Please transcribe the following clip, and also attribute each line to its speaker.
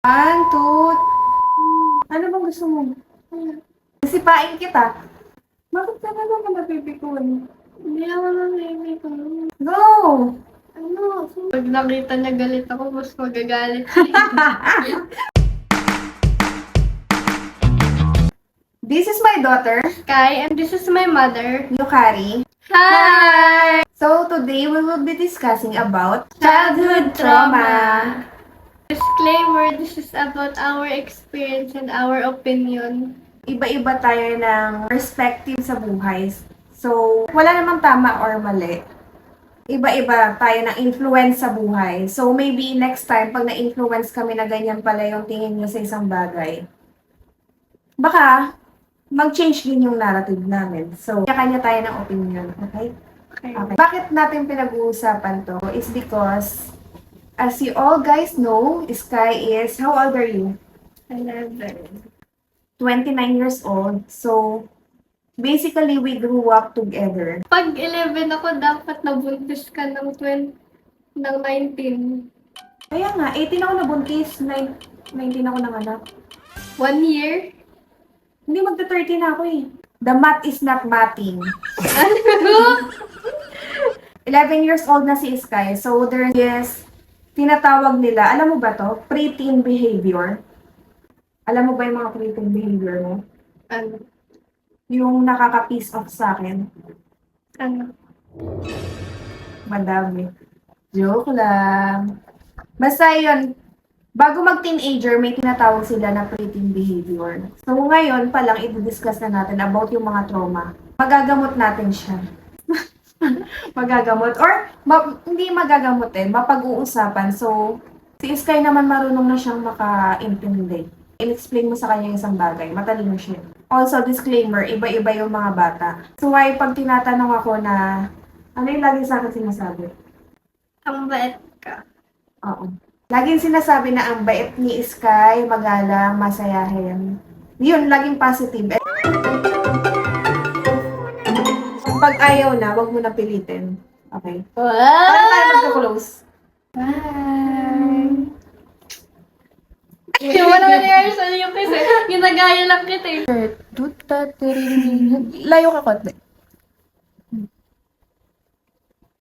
Speaker 1: One, two, ano bang gusto mo? Sipain kita. Bakit ka na naman napipikuan?
Speaker 2: Hindi ako namimikon.
Speaker 1: Go!
Speaker 2: Ano? Pag nakita niya galit ako, mas magagalit siya.
Speaker 1: This is my daughter,
Speaker 2: Kai, and this is my mother.
Speaker 1: Yukari.
Speaker 2: Hi!
Speaker 1: So today we will be discussing about childhood trauma.
Speaker 2: Disclaimer, this is about our experience and our opinion.
Speaker 1: Iba-iba tayo ng perspective sa buhay. So, wala namang tama or mali. Iba-iba tayo ng influence sa buhay. So, maybe next time, pag na-influence kami na ganyan pala yung tingin nyo sa isang bagay, baka mag-change din yung narrative namin. So, kanya-kanya tayo ng opinion. Okay?
Speaker 2: Okay.
Speaker 1: Okay. Bakit natin pinag-uusapan to is because, as you all guys know, Sky is, how old are you?
Speaker 2: 11.
Speaker 1: 29 years old. So, basically, we grew up together.
Speaker 2: Pag 11 ako, dapat nabuntis ka ng 19.
Speaker 1: Kaya nga, 18 ako nabuntis, 19 ako nanganak.
Speaker 2: 1 year?
Speaker 1: Hindi, magta-13 na ako eh. The math is not mathing. 11 years old na si Sky. So, there is, tinatawag nila, alam mo ba to? Preteen behavior. Alam mo ba yung mga preteen behavior mo?
Speaker 2: Ano?
Speaker 1: Yung nakaka-piece off sa akin.
Speaker 2: Ano?
Speaker 1: Madami. Joke lang. Basta yun, bago mag-teenager, may tinatawag sila na preteen behavior. So ngayon pa lang, i-discuss na natin about yung mga trauma. Magagamot natin siya. Magagamot. Or, hindi magagamot eh, mapag-uusapan. So, si Sky naman marunong na siyang maka-intindi. In-explain mo sa kanya isang bagay, matalino siya. Also, disclaimer, iba-iba yung mga bata. So, why pag tinatanong ako na, ano yung lagi sa akin sinasabi?
Speaker 2: Ang bait ka.
Speaker 1: Oo. Laging sinasabi na ang bait ni Sky, magalang, masayahin. Yun, laging positive. Pag ayaw na, wag mo na pilitin. Okay? Para tayo magka-close. Bye!
Speaker 2: Yung wala na rehearsal yung kasi. Yung nagaya lang kita eh.
Speaker 1: Layo ka konti.